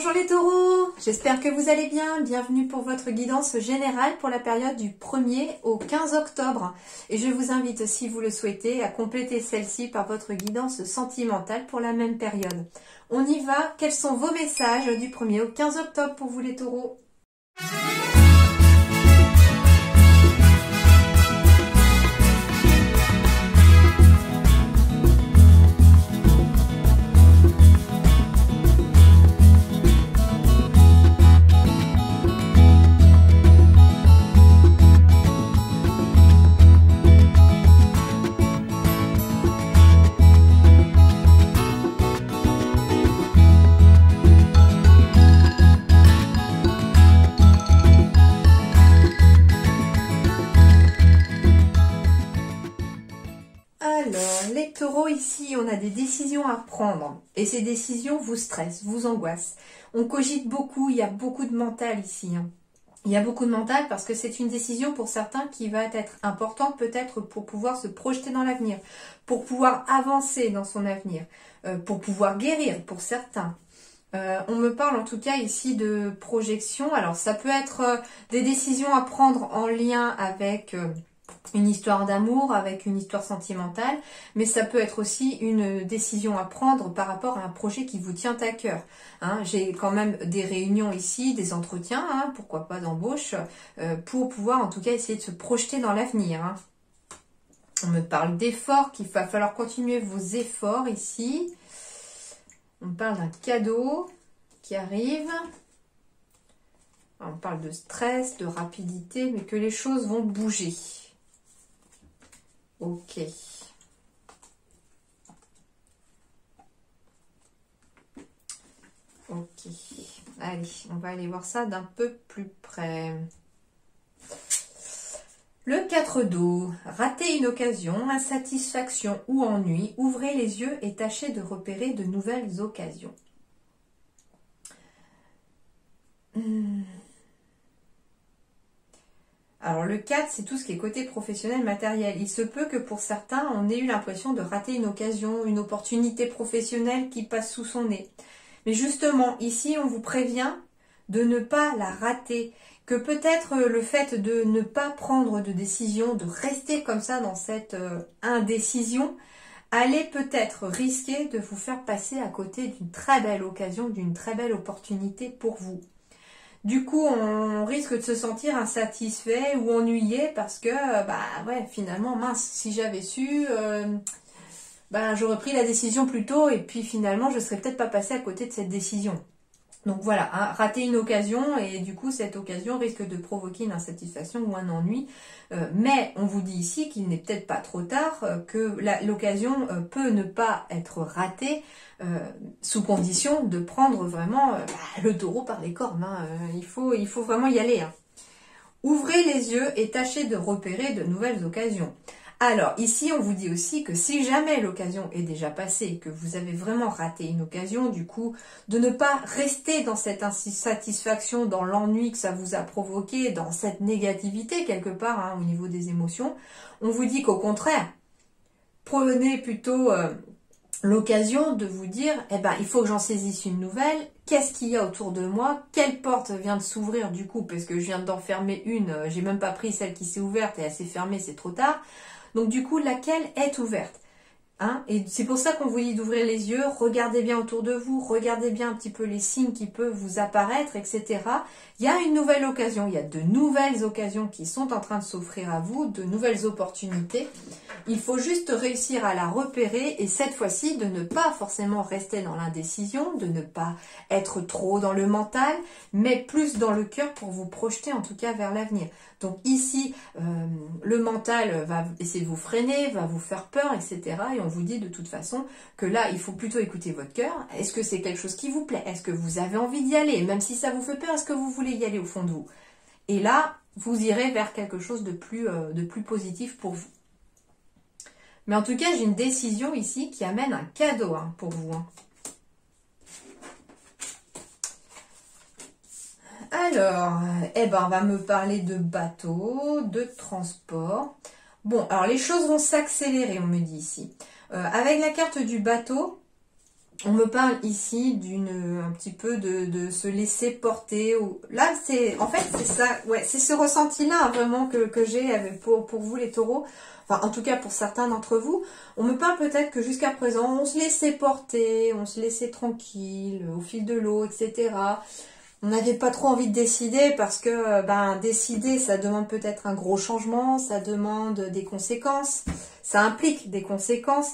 Bonjour les taureaux, j'espère que vous allez bien. Bienvenue pour votre guidance générale pour la période du 1er au 15 octobre. Et je vous invite, si vous le souhaitez, à compléter celle-ci par votre guidance sentimentale pour la même période. On y va. Quels sont vos messages du 1er au 15 octobre pour vous les taureaux ? Alors, les taureaux, ici, on a des décisions à prendre. Et ces décisions vous stressent, vous angoissent. On cogite beaucoup, il y a beaucoup de mental ici. Il y a beaucoup de mental parce que c'est une décision pour certains qui va être importante peut-être pour pouvoir se projeter dans l'avenir, pour pouvoir avancer dans son avenir, pour pouvoir guérir pour certains. On me parle en tout cas ici de projection. Alors, ça peut être des décisions à prendre en lien avec une histoire d'amour, avec une histoire sentimentale, mais ça peut être aussi une décision à prendre par rapport à un projet qui vous tient à cœur. J'ai quand même des réunions ici, des entretiens, pourquoi pas d'embauche, pour pouvoir en tout cas essayer de se projeter dans l'avenir. On me parle d'efforts, qu'il va falloir continuer vos efforts ici. On parle d'un cadeau qui arrive. On parle de stress, de rapidité, mais que les choses vont bouger. Ok. Ok. Allez, on va aller voir ça d'un peu plus près. Le 4 d'eau. Rater une occasion, insatisfaction ou ennui. Ouvrez les yeux et tâchez de repérer de nouvelles occasions. Alors le 4, c'est tout ce qui est côté professionnel, matériel. Il se peut que pour certains, on ait eu l'impression de rater une occasion, une opportunité professionnelle qui passe sous son nez. Mais justement, ici, on vous prévient de ne pas la rater. Que peut-être le fait de ne pas prendre de décision, de rester comme ça dans cette indécision, allait peut-être risquer de vous faire passer à côté d'une très belle occasion, d'une très belle opportunité pour vous. Du coup, on risque de se sentir insatisfait ou ennuyé parce que, finalement, mince, si j'avais su, j'aurais pris la décision plus tôt et puis finalement, je ne serais peut-être pas passé à côté de cette décision. Donc voilà, rater une occasion et du coup, cette occasion risque de provoquer une insatisfaction ou un ennui. Mais on vous dit ici qu'il n'est peut-être pas trop tard, que l'occasion peut ne pas être ratée sous condition de prendre vraiment le taureau par les cornes. Il faut vraiment y aller. Ouvrez les yeux et tâchez de repérer de nouvelles occasions. Alors, ici, on vous dit aussi que si jamais l'occasion est déjà passée, que vous avez vraiment raté une occasion, du coup, de ne pas rester dans cette insatisfaction, dans l'ennui que ça vous a provoqué, dans cette négativité quelque part au niveau des émotions, on vous dit qu'au contraire, prenez plutôt l'occasion de vous dire, il faut que j'en saisisse une nouvelle. Qu'est-ce qu'il y a autour de moi? Quelle porte vient de s'ouvrir du coup? Parce que je viens d'en fermer une, j'ai même pas pris celle qui s'est ouverte et elle s'est fermée, c'est trop tard. Donc du coup, laquelle est ouverte? Et c'est pour ça qu'on vous dit d'ouvrir les yeux, regardez bien autour de vous, regardez bien un petit peu les signes qui peuvent vous apparaître, etc. Il y a une nouvelle occasion, il y a de nouvelles occasions qui sont en train de s'offrir à vous, de nouvelles opportunités. Il faut juste réussir à la repérer et cette fois-ci de ne pas forcément rester dans l'indécision, de ne pas être trop dans le mental, mais plus dans le cœur pour vous projeter en tout cas vers l'avenir. Donc ici, le mental va essayer de vous freiner, va vous faire peur, etc. Et on vous dit de toute façon que là, il faut plutôt écouter votre cœur. Est-ce que c'est quelque chose qui vous plaît? Est-ce que vous avez envie d'y aller? Même si ça vous fait peur, est-ce que vous voulez y aller au fond de vous? Et là, vous irez vers quelque chose de plus positif pour vous. Mais en tout cas, j'ai une décision ici qui amène un cadeau pour vous. Alors, on va me parler de bateau, de transport. Bon, alors les choses vont s'accélérer, on me dit ici. Avec la carte du bateau, On me parle ici un petit peu de se laisser porter. Là, en fait, c'est ça, ouais, c'est ce ressenti-là hein, vraiment que j'ai pour vous les taureaux. Enfin, en tout cas pour certains d'entre vous. On me parle peut-être que jusqu'à présent, on se laissait porter, on se laissait tranquille, au fil de l'eau, etc. On n'avait pas trop envie de décider parce que décider, ça demande peut-être un gros changement, ça demande des conséquences, ça implique des conséquences.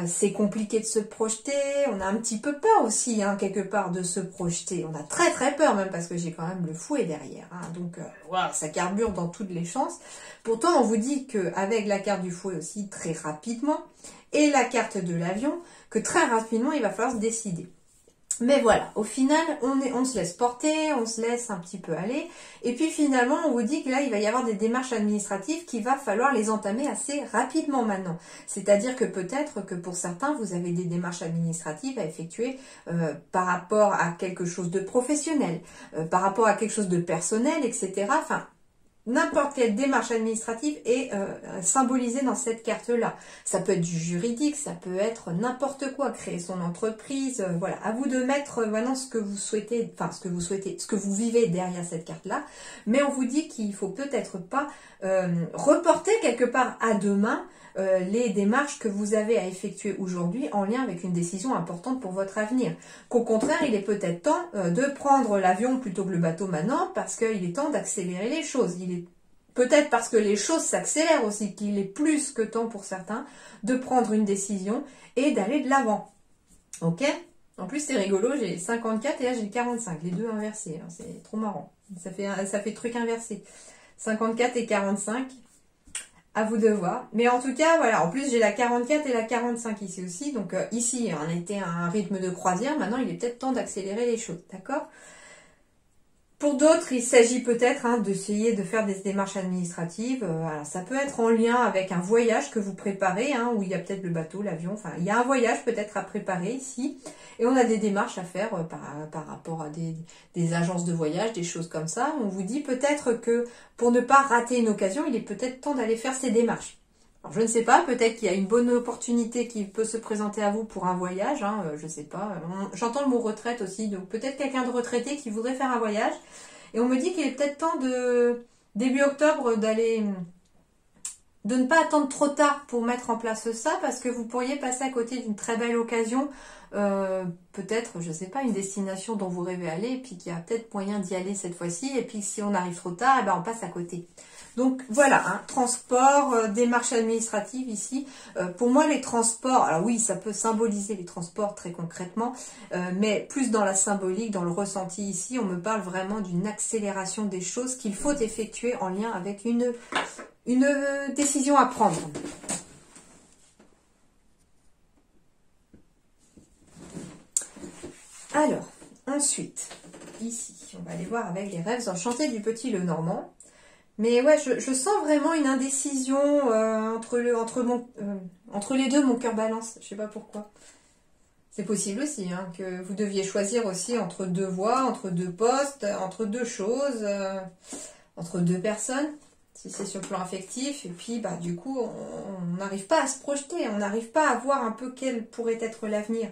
C'est compliqué de se projeter, on a un petit peu peur aussi, hein, quelque part, de se projeter. On a très très peur même parce que j'ai quand même le fouet derrière. Hein, donc voilà, ça carbure dans toutes les chances. Pourtant, on vous dit qu'avec la carte du fouet aussi, très rapidement, et la carte de l'avion, que très rapidement, il va falloir se décider. Mais voilà, au final, on se laisse porter, on se laisse un petit peu aller. Et puis finalement, on vous dit que là, il va y avoir des démarches administratives qu'il va falloir les entamer assez rapidement maintenant. C'est-à-dire que peut-être que pour certains, vous avez des démarches administratives à effectuer par rapport à quelque chose de professionnel, par rapport à quelque chose de personnel, etc. Enfin, n'importe quelle démarche administrative est symbolisée dans cette carte-là. Ça peut être du juridique, ça peut être n'importe quoi, créer son entreprise, voilà. À vous de mettre maintenant ce que vous souhaitez, enfin ce que vous vivez derrière cette carte-là. Mais on vous dit qu'il faut peut-être pas reporter quelque part à demain les démarches que vous avez à effectuer aujourd'hui en lien avec une décision importante pour votre avenir. Qu'au contraire, il est peut-être temps de prendre l'avion plutôt que le bateau maintenant parce qu'il est temps d'accélérer les choses. Il est peut-être parce que les choses s'accélèrent aussi qu'il est plus que temps pour certains de prendre une décision et d'aller de l'avant. Ok ? En plus, c'est rigolo, j'ai 54 et là j'ai 45, les deux inversés. Hein, c'est trop marrant. Ça fait truc inversé. 54 et 45. À vous de voir. Mais en tout cas, voilà. En plus, j'ai la 44 et la 45 ici aussi. Donc ici, on était à un rythme de croisière. Maintenant, il est peut-être temps d'accélérer les choses. D'accord ? Pour d'autres, il s'agit peut-être d'essayer de faire des démarches administratives. Alors, ça peut être en lien avec un voyage que vous préparez, où il y a peut-être le bateau, l'avion. Enfin, il y a un voyage peut-être à préparer ici. Et on a des démarches à faire par rapport à des agences de voyage, des choses comme ça. On vous dit peut-être que pour ne pas rater une occasion, il est peut-être temps d'aller faire ces démarches. Alors, je ne sais pas, peut-être qu'il y a une bonne opportunité qui peut se présenter à vous pour un voyage, je ne sais pas. J'entends le mot retraite aussi, donc peut-être quelqu'un de retraité qui voudrait faire un voyage. Et on me dit qu'il est peut-être temps début octobre, de ne pas attendre trop tard pour mettre en place ça, parce que vous pourriez passer à côté d'une très belle occasion, peut-être, je ne sais pas, une destination dont vous rêvez aller, et puis qu'il y a peut-être moyen d'y aller cette fois-ci, et puis si on arrive trop tard, on passe à côté. Donc voilà, transport, démarche administrative ici. Pour moi, les transports, alors oui, ça peut symboliser les transports très concrètement, mais plus dans la symbolique, dans le ressenti ici, on me parle vraiment d'une accélération des choses qu'il faut effectuer en lien avec une décision à prendre. Alors, ensuite, ici, on va aller voir avec les rêves enchantés du petit Lenormand. Mais ouais, je sens vraiment une indécision entre les deux, mon cœur balance. Je sais pas pourquoi. C'est possible aussi que vous deviez choisir aussi entre deux voies, entre deux postes, entre deux choses, entre deux personnes, si c'est sur le plan affectif. Et puis, du coup, on n'arrive pas à se projeter, on n'arrive pas à voir un peu quel pourrait être l'avenir.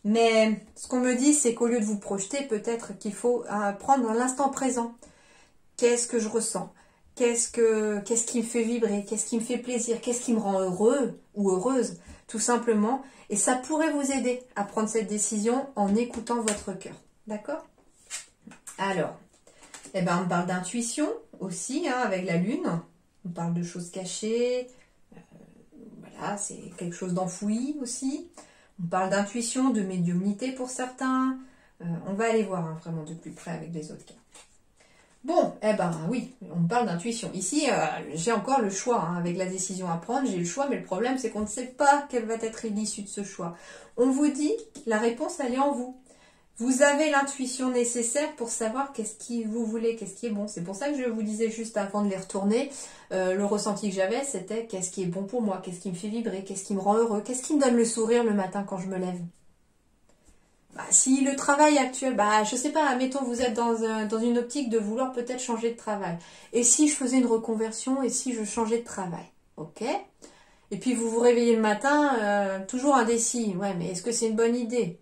Mais ce qu'on me dit, c'est qu'au lieu de vous projeter, peut-être qu'il faut prendre l'instant présent. Qu'est-ce que je ressens? Qu'est-ce qui me fait vibrer? Qu'est-ce qui me fait plaisir? Qu'est-ce qui me rend heureux ou heureuse? Tout simplement. Et ça pourrait vous aider à prendre cette décision en écoutant votre cœur. D'accord? Alors, on parle d'intuition aussi, avec la lune. On parle de choses cachées. Voilà, c'est quelque chose d'enfoui aussi. On parle d'intuition, de médiumnité pour certains. On va aller voir vraiment de plus près avec les autres cas. Bon, oui, on parle d'intuition. Ici, j'ai encore le choix, avec la décision à prendre, j'ai le choix, mais le problème, c'est qu'on ne sait pas quelle va être l'issue de ce choix. On vous dit, la réponse, elle est en vous. Vous avez l'intuition nécessaire pour savoir qu'est-ce que vous voulez, qu'est-ce qui est bon. C'est pour ça que je vous disais juste avant de les retourner, le ressenti que j'avais, c'était qu'est-ce qui est bon pour moi, qu'est-ce qui me fait vibrer, qu'est-ce qui me rend heureux, qu'est-ce qui me donne le sourire le matin quand je me lève. Si le travail actuel, je sais pas, admettons vous êtes dans une optique de vouloir peut-être changer de travail. Et si je faisais une reconversion et si je changeais de travail, ok? Et puis vous vous réveillez le matin, toujours indécis. Ouais, mais est-ce que c'est une bonne idée?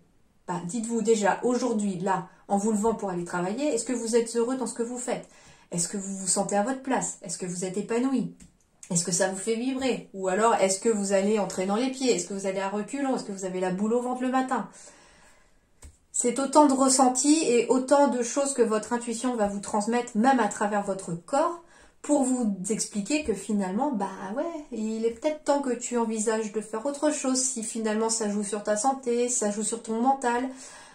Bah, dites-vous déjà, aujourd'hui, là, en vous levant pour aller travailler, est-ce que vous êtes heureux dans ce que vous faites? Est-ce que vous vous sentez à votre place? Est-ce que vous êtes épanoui? Est-ce que ça vous fait vibrer? Ou alors, est-ce que vous allez entrer dans les pieds? Est-ce que vous allez à reculons? Est-ce que vous avez la boule au ventre le matin? C'est autant de ressentis et autant de choses que votre intuition va vous transmettre, même à travers votre corps, pour vous expliquer que finalement, bah ouais, il est peut-être temps que tu envisages de faire autre chose, si finalement ça joue sur ta santé, ça joue sur ton mental,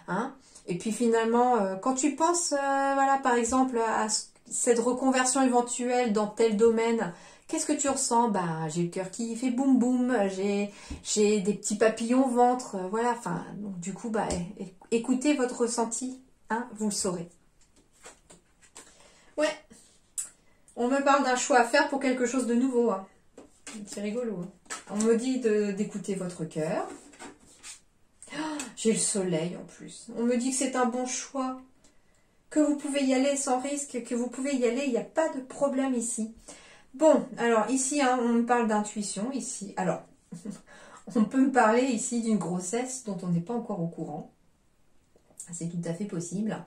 hein. Et puis finalement, quand tu penses, voilà, par exemple, à cette reconversion éventuelle dans tel domaine, qu'est-ce que tu ressens? Bah, j'ai le cœur qui fait boum boum, j'ai des petits papillons au ventre, voilà, enfin, donc du coup, bah, écoutez votre ressenti, hein, vous le saurez. Ouais, on me parle d'un choix à faire pour quelque chose de nouveau, hein. C'est rigolo, hein. On me dit d'écouter votre cœur. Oh, j'ai le soleil en plus. On me dit que c'est un bon choix, que vous pouvez y aller sans risque, que vous pouvez y aller, il n'y a pas de problème ici. Bon, alors ici, hein, on me parle d'intuition, ici. Alors, on peut me parler ici d'une grossesse dont on n'est pas encore au courant. C'est tout à fait possible,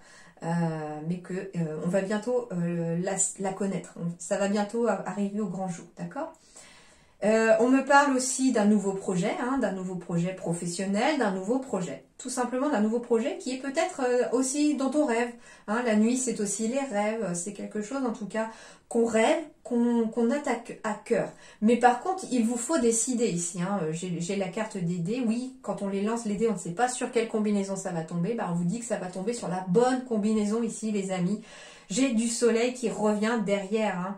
mais que on va bientôt la connaître. Ça va bientôt arriver au grand jour, d'accord? On me parle aussi d'un nouveau projet, hein, d'un nouveau projet professionnel, d'un nouveau projet. Tout simplement d'un nouveau projet qui est peut-être aussi dont on rêve. Hein. La nuit, c'est aussi les rêves. C'est quelque chose, en tout cas, qu'on rêve, qu'on a à cœur. Mais par contre, il vous faut décider ici. Hein. J'ai la carte des dés. Oui, quand on les lance, les dés, on ne sait pas sur quelle combinaison ça va tomber. Bah, on vous dit que ça va tomber sur la bonne combinaison ici, les amis. J'ai du soleil qui revient derrière, hein.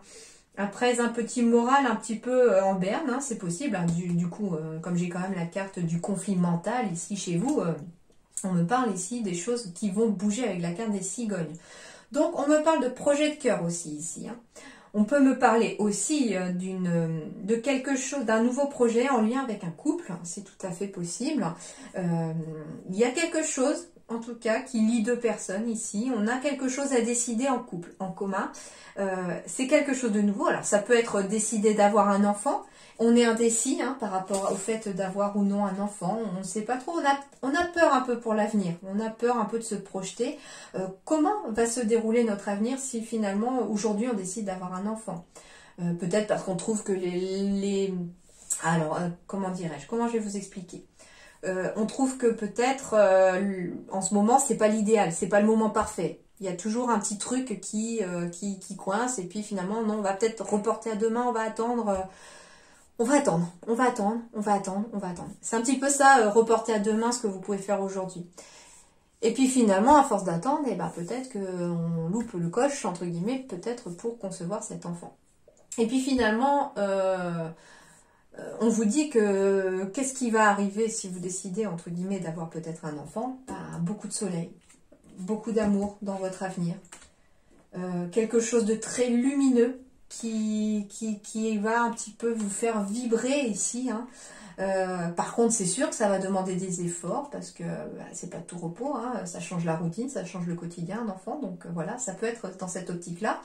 Après, un petit moral un petit peu en berne, hein, c'est possible. Hein, du coup, comme j'ai quand même la carte du conflit mental ici chez vous, on me parle ici des choses qui vont bouger avec la carte des cigognes. Donc, on me parle de projet de cœur aussi ici. Hein. On peut me parler aussi de quelque chose, d'un nouveau projet en lien avec un couple. C'est tout à fait possible. Il y a quelque chose, en tout cas, qui lie deux personnes ici. On a quelque chose à décider en couple, en commun. C'est quelque chose de nouveau. Alors, ça peut être décider d'avoir un enfant. On est indécis hein, par rapport au fait d'avoir ou non un enfant. On ne sait pas trop. On a peur un peu pour l'avenir. On a peur un peu de se projeter. Comment va se dérouler notre avenir si finalement, aujourd'hui, on décide d'avoir un enfant? Peut-être parce qu'on trouve que Alors, comment dirais-je? Comment je vais vous expliquer? On trouve que peut-être, en ce moment, c'est pas l'idéal. C'est pas le moment parfait. Il y a toujours un petit truc qui coince. Et puis finalement, non, on va peut-être reporter à demain. On va attendre... On va attendre, on va attendre, on va attendre, on va attendre. C'est un petit peu ça, reporter à demain ce que vous pouvez faire aujourd'hui. Et puis finalement, à force d'attendre, eh ben, peut-être qu'on loupe le coche, entre guillemets, peut-être pour concevoir cet enfant. Et puis finalement, on vous dit que qu'est-ce qui va arriver si vous décidez, entre guillemets, d'avoir peut-être un enfant? Beaucoup de soleil, beaucoup d'amour dans votre avenir. Quelque chose de très lumineux. Qui va un petit peu vous faire vibrer ici. Hein. Par contre, c'est sûr que ça va demander des efforts parce que c'est pas tout repos. Hein. Ça change la routine, ça change le quotidien d'enfant. Donc voilà, ça peut être dans cette optique-là.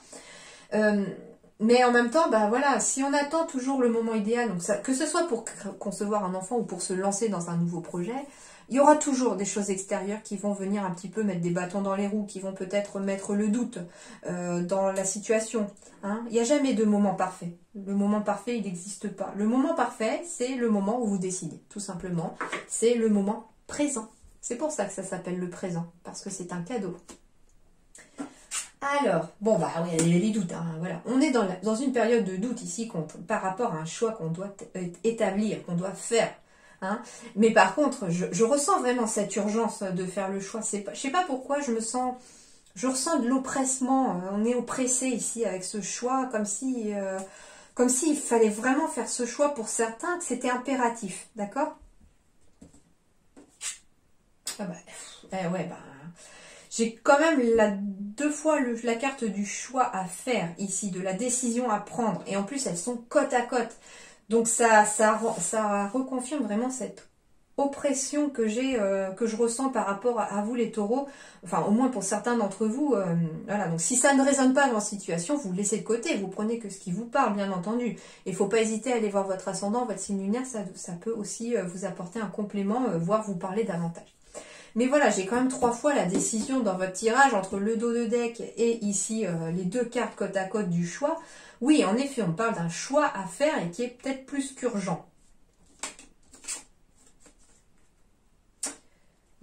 Mais en même temps, bah voilà, si on attend toujours le moment idéal, donc ça, que ce soit pour concevoir un enfant ou pour se lancer dans un nouveau projet, il y aura toujours des choses extérieures qui vont venir un petit peu mettre des bâtons dans les roues, qui vont peut-être mettre le doute dans la situation. Hein. Il n'y a jamais de moment parfait. Le moment parfait, il n'existe pas. Le moment parfait, c'est le moment où vous décidez, tout simplement. C'est le moment présent. C'est pour ça que ça s'appelle le présent, parce que c'est un cadeau. Alors, bon, bah oui, il y a les doutes. Hein, voilà. On est dans une période de doute ici par rapport à un choix qu'on doit établir, qu'on doit faire. Hein. Mais par contre, je ressens vraiment cette urgence de faire le choix. Je sais pas pourquoi, je ressens de l'oppressement. On est oppressé ici avec ce choix, comme s'il fallait vraiment faire ce choix pour certains, que c'était impératif, d'accord? Ah bah, ouais, bah, j'ai quand même deux fois la carte du choix à faire ici, de la décision à prendre. Et en plus, elles sont côte à côte. Donc ça reconfirme vraiment cette oppression que je ressens par rapport à vous les taureaux, enfin au moins pour certains d'entre vous, voilà, donc si ça ne résonne pas dans la situation, vous le laissez de côté, vous prenez que ce qui vous parle, bien entendu. Il ne faut pas hésiter à aller voir votre ascendant, votre signe lunaire, ça peut aussi vous apporter un complément, voire vous parler davantage. Mais voilà, j'ai quand même 3 fois la décision dans votre tirage, entre le dos de deck et ici les 2 cartes côte à côte du choix. Oui, en effet, on parle d'un choix à faire et qui est peut-être plus qu'urgent.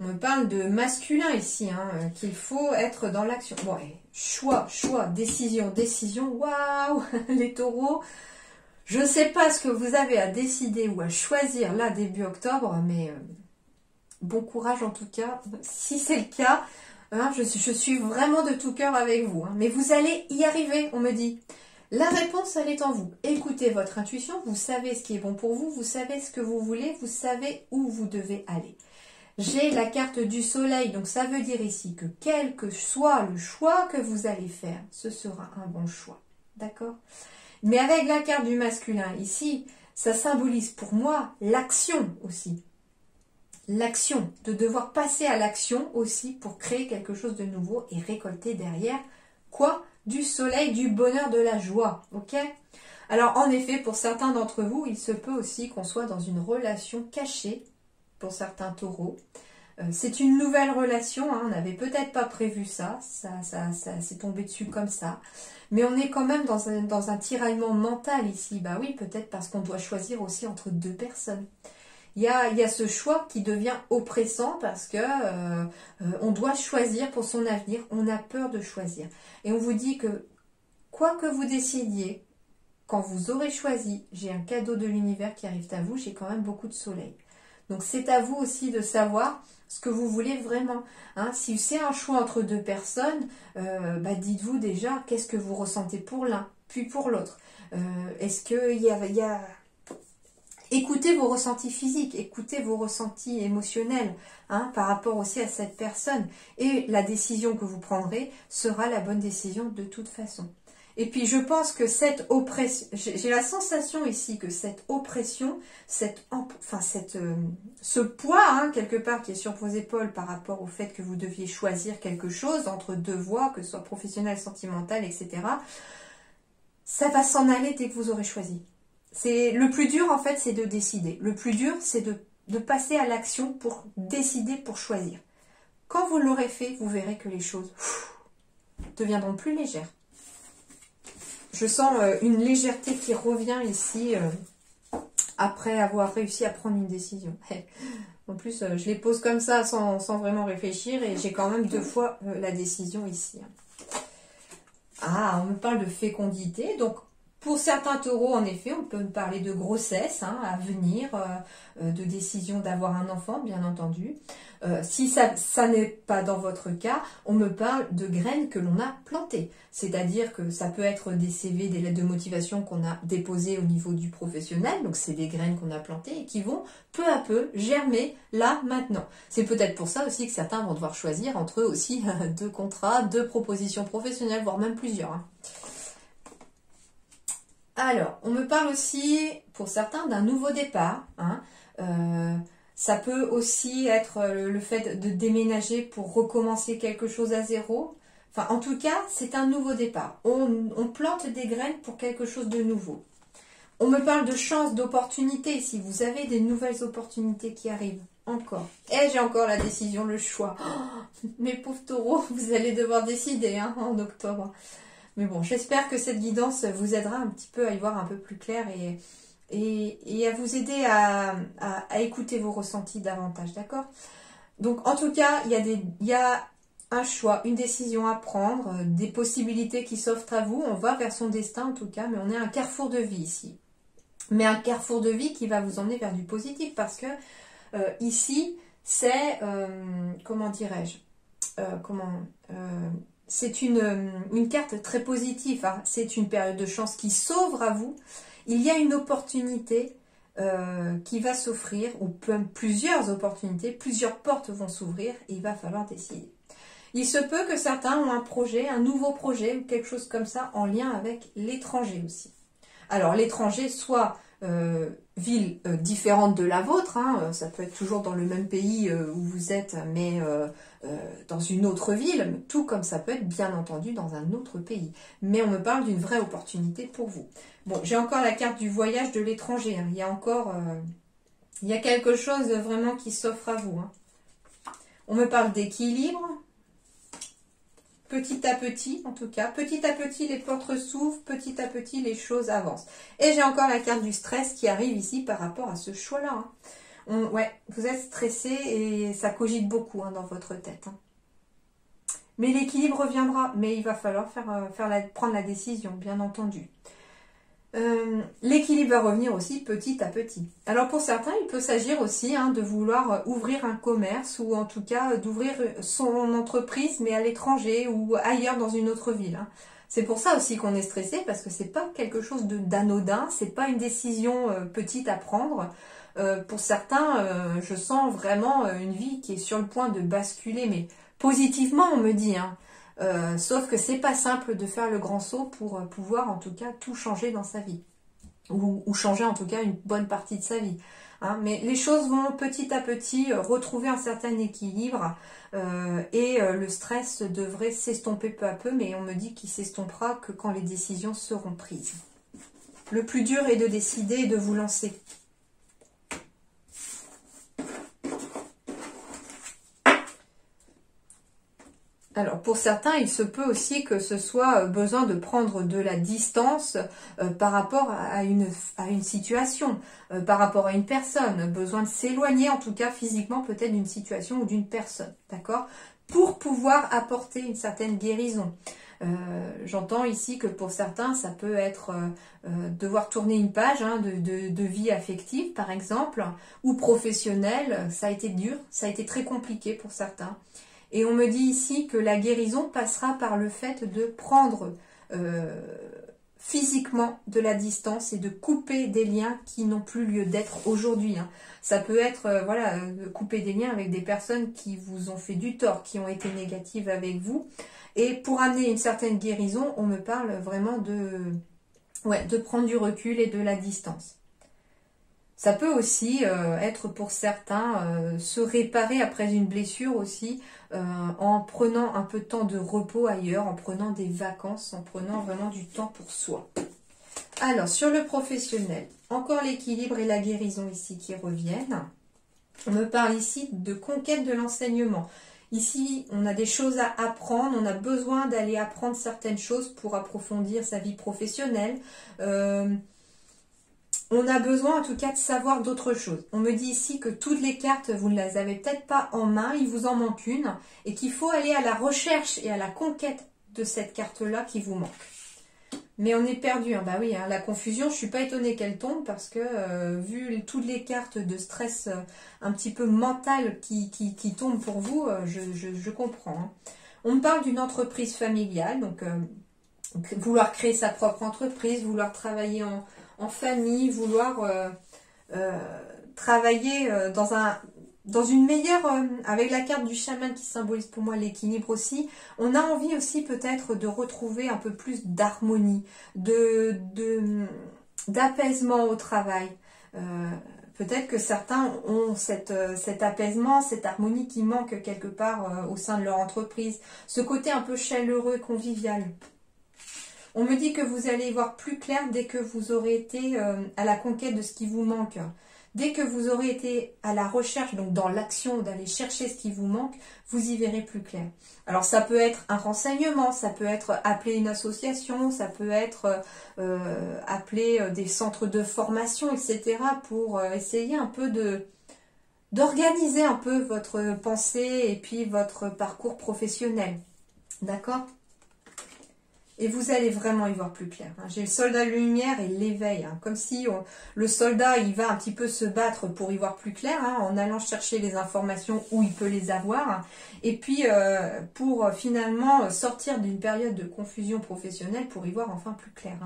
On me parle de masculin ici, hein, qu'il faut être dans l'action. Bon, choix, décision, waouh, les taureaux. Je ne sais pas ce que vous avez à décider ou à choisir là début octobre, mais bon courage en tout cas. Si c'est le cas, hein, je suis vraiment de tout cœur avec vous. Hein, mais vous allez y arriver, on me dit. La réponse, elle est en vous. Écoutez votre intuition, vous savez ce qui est bon pour vous, vous savez ce que vous voulez, vous savez où vous devez aller. J'ai la carte du soleil, donc ça veut dire ici que quel que soit le choix que vous allez faire, ce sera un bon choix. D'accord? Mais avec la carte du masculin ici, ça symbolise pour moi l'action aussi. L'action, de devoir passer à l'action aussi pour créer quelque chose de nouveau et récolter derrière quoi? Du soleil, du bonheur, de la joie. Ok? Alors en effet, pour certains d'entre vous, il se peut aussi qu'on soit dans une relation cachée. Pour certains taureaux. C'est une nouvelle relation, hein, on n'avait peut-être pas prévu ça s'est tombé dessus comme ça. Mais on est quand même dans un tiraillement mental ici. Bah oui, peut-être parce qu'on doit choisir aussi entre 2 personnes. Il y a ce choix qui devient oppressant parce que on doit choisir pour son avenir, on a peur de choisir. Et on vous dit que quoi que vous décidiez, quand vous aurez choisi, j'ai un cadeau de l'univers qui arrive à vous, j'ai quand même beaucoup de soleil. Donc c'est à vous aussi de savoir ce que vous voulez vraiment. Hein. Si c'est un choix entre 2 personnes, dites-vous déjà qu'est-ce que vous ressentez pour l'un, puis pour l'autre. Est-ce qu'il y a... Écoutez vos ressentis physiques, écoutez vos ressentis émotionnels, hein, par rapport aussi à cette personne. Et la décision que vous prendrez sera la bonne décision de toute façon. Et puis je pense que cette oppression, j'ai la sensation ici que cette oppression, ce poids, hein, quelque part, qui est sur vos épaules par rapport au fait que vous deviez choisir quelque chose entre 2 voies, que ce soit professionnelle, sentimentale, etc., ça va s'en aller dès que vous aurez choisi. Le plus dur, en fait, c'est de décider. Le plus dur, c'est de passer à l'action pour décider, pour choisir. Quand vous l'aurez fait, vous verrez que les choses deviendront plus légères. Je sens une légèreté qui revient ici après avoir réussi à prendre une décision. En plus, je les pose comme ça sans vraiment réfléchir et j'ai quand même 2 fois la décision ici. Ah, on me parle de fécondité. Donc, pour certains taureaux, en effet, on peut me parler de grossesse à venir, de décision d'avoir un enfant, bien entendu. Si ça n'est pas dans votre cas, on me parle de graines que l'on a plantées. C'est-à-dire que ça peut être des CV, des lettres de motivation qu'on a déposées au niveau du professionnel. Donc, c'est des graines qu'on a plantées et qui vont peu à peu germer là, maintenant. C'est peut-être pour ça aussi que certains vont devoir choisir entre eux aussi 2 contrats, 2 propositions professionnelles, voire même plusieurs. Hein. Alors, on me parle aussi, pour certains, d'un nouveau départ. Hein. Ça peut aussi être le fait de déménager pour recommencer quelque chose à zéro. Enfin, en tout cas, c'est un nouveau départ. On plante des graines pour quelque chose de nouveau. On me parle de chance, d'opportunité. Si vous avez des nouvelles opportunités qui arrivent, encore. Et j'ai encore la décision, le choix. Oh, mes pauvres taureaux, vous allez devoir décider en octobre. Mais bon, j'espère que cette guidance vous aidera un petit peu à y voir un peu plus clair et à vous aider à écouter vos ressentis davantage, d'accord? Donc, en tout cas, il y a un choix, une décision à prendre, des possibilités qui s'offrent à vous. On va vers son destin, en tout cas, mais on est à un carrefour de vie ici. Mais un carrefour de vie qui va vous emmener vers du positif parce que ici, c'est, comment dirais-je, c'est une carte très positive, hein. C'est une période de chance qui s'ouvre à vous. Il y a une opportunité qui va s'offrir, ou plusieurs opportunités, plusieurs portes vont s'ouvrir et il va falloir décider. Il se peut que certains ont un projet, un nouveau projet, ou quelque chose comme ça, en lien avec l'étranger aussi. Alors l'étranger, soit ville différente de la vôtre, hein, ça peut être toujours dans le même pays où vous êtes, mais dans une autre ville, tout comme ça peut être bien entendu dans un autre pays. Mais on me parle d'une vraie opportunité pour vous. Bon, j'ai encore la carte du voyage de l'étranger, hein. Il y a encore... il y a quelque chose de vraiment qui s'offre à vous, hein. On me parle d'équilibre. Petit à petit, en tout cas. Petit à petit, les portes s'ouvrent. Petit à petit, les choses avancent. Et j'ai encore la carte du stress qui arrive ici par rapport à ce choix-là, hein. Ouais, vous êtes stressé et ça cogite beaucoup, hein, dans votre tête, hein. Mais l'équilibre reviendra. Mais il va falloir prendre la décision, bien entendu. L'équilibre va revenir aussi petit à petit. Alors pour certains, il peut s'agir aussi, hein, de vouloir ouvrir un commerce ou en tout cas d'ouvrir son entreprise mais à l'étranger ou ailleurs dans une autre ville, hein. C'est pour ça aussi qu'on est stressé parce que c'est pas quelque chose d'anodin, c'est pas une décision petite à prendre. Pour certains, je sens vraiment une vie qui est sur le point de basculer, mais positivement on me dit, hein. Sauf que c'est pas simple de faire le grand saut pour pouvoir en tout cas tout changer dans sa vie. Ou changer en tout cas une bonne partie de sa vie, hein. Mais les choses vont petit à petit retrouver un certain équilibre et le stress devrait s'estomper peu à peu, mais on me dit qu'il s'estompera que quand les décisions seront prises. Le plus dur est de décider et de vous lancer. Alors, pour certains, il se peut aussi que ce soit besoin de prendre de la distance par rapport à une situation, par rapport à une personne, besoin de s'éloigner, en tout cas physiquement, peut-être d'une situation ou d'une personne, d'accord? Pour pouvoir apporter une certaine guérison. J'entends ici que pour certains, ça peut être devoir tourner une page, hein, de vie affective, par exemple, ou professionnelle. Ça a été dur, ça a été très compliqué pour certains. Et on me dit ici que la guérison passera par le fait de prendre physiquement de la distance et de couper des liens qui n'ont plus lieu d'être aujourd'hui, hein. Ça peut être, voilà, couper des liens avec des personnes qui vous ont fait du tort, qui ont été négatives avec vous. Et pour amener une certaine guérison, on me parle vraiment de prendre du recul et de la distance. Ça peut aussi être pour certains se réparer après une blessure aussi en prenant un peu de temps de repos ailleurs, en prenant des vacances, en prenant vraiment du temps pour soi. Alors, sur le professionnel, encore l'équilibre et la guérison ici qui reviennent. On me parle ici de conquête de l'enseignement. Ici, on a des choses à apprendre, on a besoin d'aller apprendre certaines choses pour approfondir sa vie professionnelle. On a besoin en tout cas de savoir d'autres choses. On me dit ici que toutes les cartes, vous ne les avez peut-être pas en main, il vous en manque une, et qu'il faut aller à la recherche et à la conquête de cette carte-là qui vous manque. Mais on est perdu, hein. Bah oui, hein, la confusion, je ne suis pas étonnée qu'elle tombe parce que vu toutes les cartes de stress un petit peu mental qui tombent pour vous, je comprends, hein. On me parle d'une entreprise familiale, donc vouloir créer sa propre entreprise, vouloir travailler en famille, vouloir travailler dans une meilleure, avec la carte du chaman qui symbolise pour moi l'équilibre aussi, on a envie aussi peut-être de retrouver un peu plus d'harmonie, d'apaisement au travail. Peut-être que certains ont cet apaisement, cette harmonie qui manque quelque part au sein de leur entreprise, ce côté un peu chaleureux et convivial. On me dit que vous allez y voir plus clair dès que vous aurez été à la conquête de ce qui vous manque. Dès que vous aurez été à la recherche, donc dans l'action d'aller chercher ce qui vous manque, vous y verrez plus clair. Alors ça peut être un renseignement, ça peut être appeler une association, ça peut être appeler des centres de formation, etc. pour essayer un peu d'organiser un peu votre pensée et puis votre parcours professionnel. D'accord ? Et vous allez vraiment y voir plus clair, hein. J'ai le soldat de lumière et l'éveil, hein. Comme si le soldat, il va un petit peu se battre pour y voir plus clair, hein, en allant chercher les informations où il peut les avoir. Hein. Et puis, pour finalement sortir d'une période de confusion professionnelle pour y voir enfin plus clair.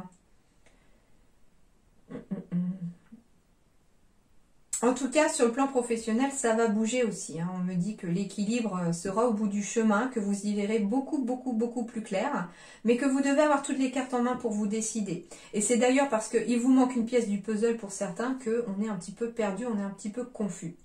Hein. En tout cas, sur le plan professionnel, ça va bouger aussi, hein. On me dit que l'équilibre sera au bout du chemin, que vous y verrez beaucoup plus clair, mais que vous devez avoir toutes les cartes en main pour vous décider. Et c'est d'ailleurs parce qu'il vous manque une pièce du puzzle pour certains qu'on est un petit peu perdu, on est un petit peu confus.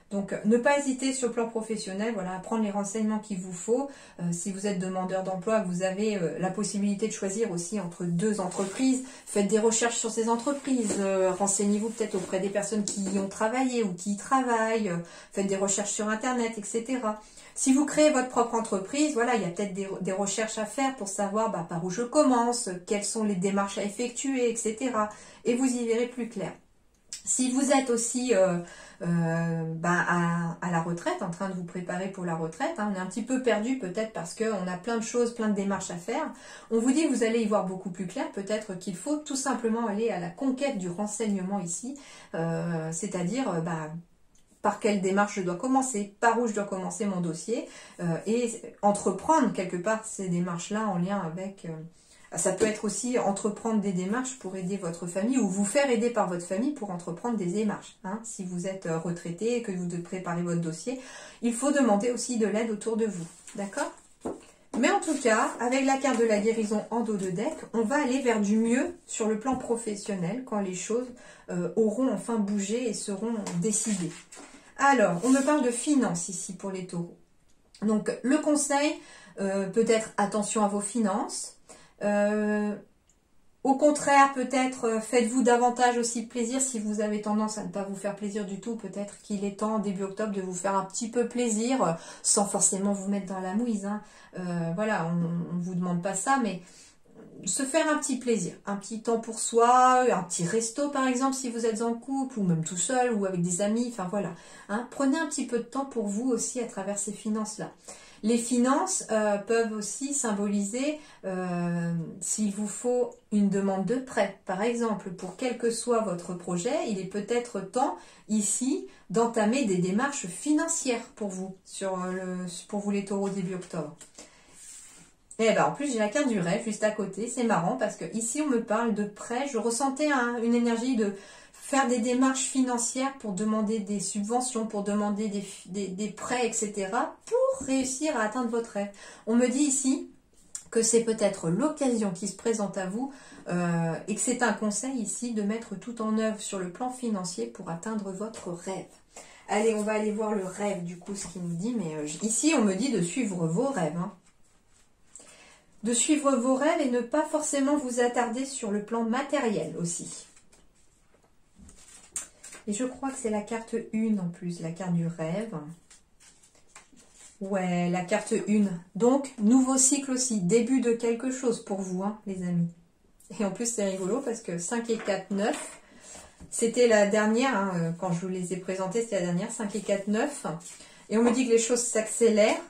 Donc, ne pas hésiter sur le plan professionnel, voilà, à prendre les renseignements qu'il vous faut. Si vous êtes demandeur d'emploi, vous avez la possibilité de choisir aussi entre 2 entreprises. Faites des recherches sur ces entreprises. Renseignez-vous peut-être auprès des personnes qui y ont travaillé ou qui y travaillent. Faites des recherches sur Internet, etc. Si vous créez votre propre entreprise, voilà, il y a peut-être des recherches à faire pour savoir par où je commence, quelles sont les démarches à effectuer, etc. Et vous y verrez plus clair. Si vous êtes aussi à la retraite, en train de vous préparer pour la retraite, hein, on est un petit peu perdu peut-être parce qu'on a plein de choses, plein de démarches à faire, on vous dit que vous allez y voir beaucoup plus clair, peut-être qu'il faut tout simplement aller à la conquête du renseignement ici, c'est-à-dire par quelle démarche je dois commencer, par où je dois commencer mon dossier, et entreprendre quelque part ces démarches-là en lien avec... ça peut être aussi entreprendre des démarches pour aider votre famille ou vous faire aider par votre famille pour entreprendre des démarches. Hein. Si vous êtes retraité et que vous devez préparer votre dossier, il faut demander aussi de l'aide autour de vous. D'accord ? Mais en tout cas, avec la carte de la guérison en dos de deck, on va aller vers du mieux sur le plan professionnel quand les choses auront enfin bougé et seront décidées. Alors, on me parle de finances ici pour les taureaux. Donc, le conseil, peut-être attention à vos finances. Au contraire, peut-être faites-vous davantage aussi plaisir si vous avez tendance à ne pas vous faire plaisir du tout. Peut-être qu'il est temps début octobre de vous faire un petit peu plaisir sans forcément vous mettre dans la mouise. Hein. Voilà, on ne vous demande pas ça, mais se faire un petit plaisir, un petit temps pour soi, un petit resto par exemple si vous êtes en couple ou même tout seul ou avec des amis. Enfin voilà, hein. Prenez un petit peu de temps pour vous aussi à travers ces finances-là. Les finances peuvent aussi symboliser, s'il vous faut une demande de prêt, par exemple, pour quel que soit votre projet, il est peut-être temps ici d'entamer des démarches financières pour vous, pour vous les taureaux début octobre. Et en plus j'ai la carte du rêve juste à côté, c'est marrant parce que ici on me parle de prêt, je ressentais une énergie de faire des démarches financières pour demander des subventions, pour demander des prêts, etc. pour réussir à atteindre votre rêve. On me dit ici que c'est peut-être l'occasion qui se présente à vous et que c'est un conseil ici de mettre tout en œuvre sur le plan financier pour atteindre votre rêve. Allez, on va aller voir le rêve du coup, ce qu'il nous dit, mais ici on me dit de suivre vos rêves. Hein. De suivre vos rêves et ne pas forcément vous attarder sur le plan matériel aussi. Et je crois que c'est la carte 1 en plus, la carte du rêve. Ouais, la carte 1. Donc, nouveau cycle aussi, début de quelque chose pour vous, hein, les amis. Et en plus, c'est rigolo parce que 5 et 4, 9, c'était la dernière, hein, quand je vous les ai présentés, c'était la dernière, 5 et 4, 9. Et on me dit que les choses s'accélèrent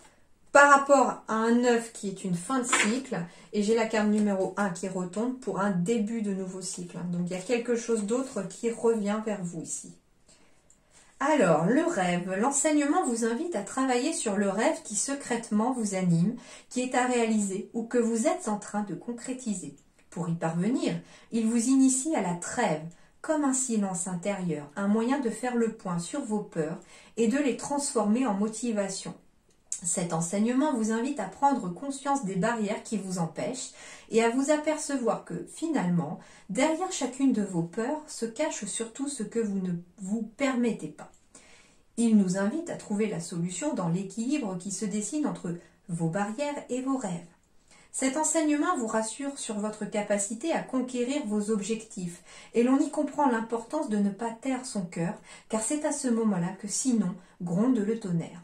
par rapport à un 9 qui est une fin de cycle. Et j'ai la carte numéro 1 qui retombe pour un début de nouveau cycle. Donc, il y a quelque chose d'autre qui revient vers vous ici. Alors, le rêve. L'enseignement vous invite à travailler sur le rêve qui secrètement vous anime, qui est à réaliser ou que vous êtes en train de concrétiser. Pour y parvenir, il vous initie à la trêve, comme un silence intérieur, un moyen de faire le point sur vos peurs et de les transformer en motivation. Cet enseignement vous invite à prendre conscience des barrières qui vous empêchent et à vous apercevoir que, finalement, derrière chacune de vos peurs se cache surtout ce que vous ne vous permettez pas. Il nous invite à trouver la solution dans l'équilibre qui se dessine entre vos barrières et vos rêves. Cet enseignement vous rassure sur votre capacité à conquérir vos objectifs et l'on y comprend l'importance de ne pas taire son cœur, car c'est à ce moment-là que sinon gronde le tonnerre.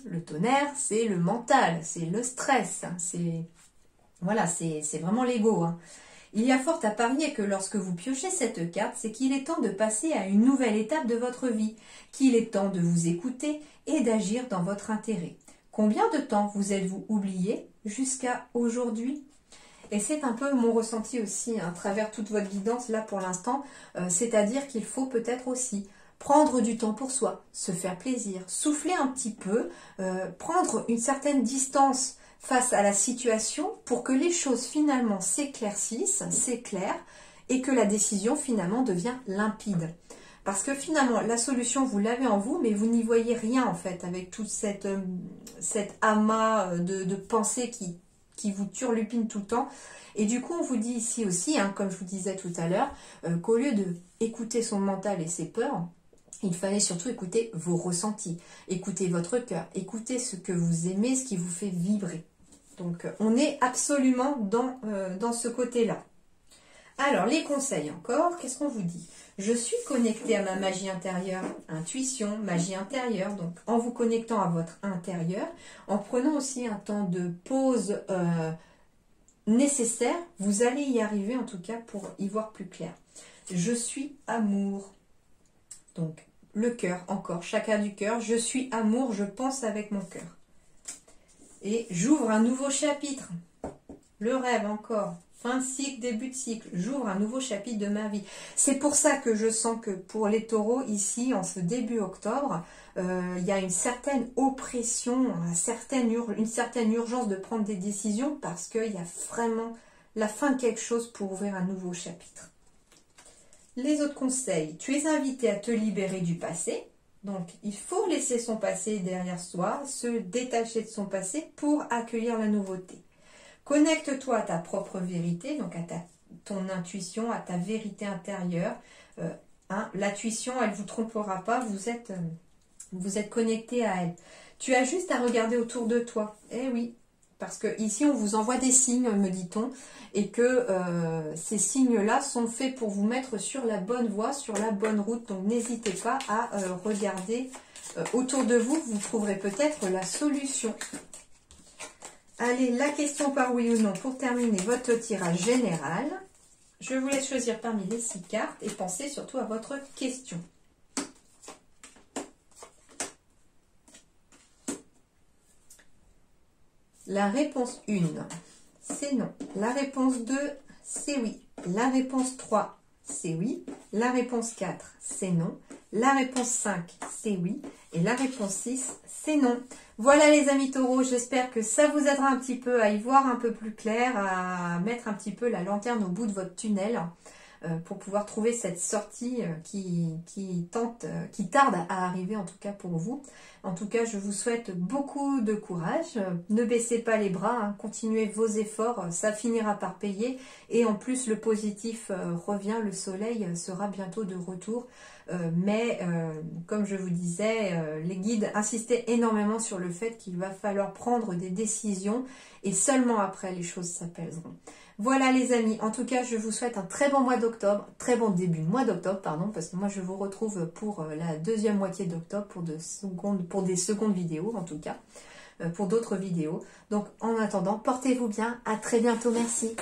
Le tonnerre, c'est le mental, c'est le stress, hein, c'est vraiment l'ego. Hein. Il y a fort à parier que lorsque vous piochez cette carte, c'est qu'il est temps de passer à une nouvelle étape de votre vie, qu'il est temps de vous écouter et d'agir dans votre intérêt. Combien de temps vous êtes-vous oublié jusqu'à aujourd'hui ? Et c'est un peu mon ressenti aussi, hein, à travers toute votre guidance là pour l'instant, c'est-à-dire qu'il faut peut-être aussi prendre du temps pour soi, se faire plaisir, souffler un petit peu, prendre une certaine distance face à la situation pour que les choses finalement s'éclaircissent, s'éclairent et que la décision finalement devient limpide. Parce que finalement, la solution, vous l'avez en vous, mais vous n'y voyez rien en fait, avec toute cette amas de pensées qui vous turlupine tout le temps. Et du coup, on vous dit ici aussi, hein, comme je vous disais tout à l'heure, qu'au lieu de écouter son mental et ses peurs, il fallait surtout écouter vos ressentis, écouter votre cœur, écouter ce que vous aimez, ce qui vous fait vibrer. Donc, on est absolument dans ce côté-là. Alors, les conseils encore, qu'est-ce qu'on vous dit? Je suis connectée à ma magie intérieure, intuition, magie intérieure. Donc, en vous connectant à votre intérieur, en prenant aussi un temps de pause nécessaire, vous allez y arriver en tout cas pour y voir plus clair. Je suis amour. Donc, le cœur, encore, chakra du cœur. Je suis amour, je pense avec mon cœur. Et j'ouvre un nouveau chapitre. Le rêve, encore. Fin de cycle, début de cycle. J'ouvre un nouveau chapitre de ma vie. C'est pour ça que je sens que pour les taureaux, ici, en ce début octobre, il y a une certaine oppression, une certaine urgence de prendre des décisions parce qu'il y a vraiment la fin de quelque chose pour ouvrir un nouveau chapitre. Les autres conseils. Tu es invité à te libérer du passé. Donc, il faut laisser son passé derrière soi, se détacher de son passé pour accueillir la nouveauté. Connecte-toi à ta propre vérité, donc à ton intuition, à ta vérité intérieure. L'intuition, elle ne vous trompera pas, vous êtes connecté à elle. Tu as juste à regarder autour de toi. Eh oui, parce que ici on vous envoie des signes, me dit-on, et que ces signes-là sont faits pour vous mettre sur la bonne voie, sur la bonne route. Donc n'hésitez pas à regarder autour de vous, vous trouverez peut-être la solution. Allez, la question par oui ou non pour terminer votre tirage général. Je vous laisse choisir parmi les 6 cartes et pensez surtout à votre question. La réponse 1, c'est non. La réponse 2, c'est oui. La réponse 3, c'est oui. La réponse 4, c'est non. La réponse 5, c'est oui. Et la réponse 6, c'est non. Voilà les amis taureaux, j'espère que ça vous aidera un petit peu à y voir un peu plus clair, à mettre un petit peu la lanterne au bout de votre tunnel pour pouvoir trouver cette sortie qui tarde à arriver en tout cas pour vous. En tout cas, je vous souhaite beaucoup de courage. Ne baissez pas les bras, hein, continuez vos efforts, ça finira par payer. Et en plus, le positif revient, le soleil sera bientôt de retour. Mais comme je vous disais, les guides insistaient énormément sur le fait qu'il va falloir prendre des décisions et seulement après les choses s'apaiseront. Voilà les amis, en tout cas je vous souhaite un très bon mois d'octobre, très bon début de mois d'octobre, pardon, parce que moi je vous retrouve pour la deuxième moitié d'octobre pour des secondes vidéos en tout cas, pour d'autres vidéos. Donc en attendant, portez-vous bien, à très bientôt, merci.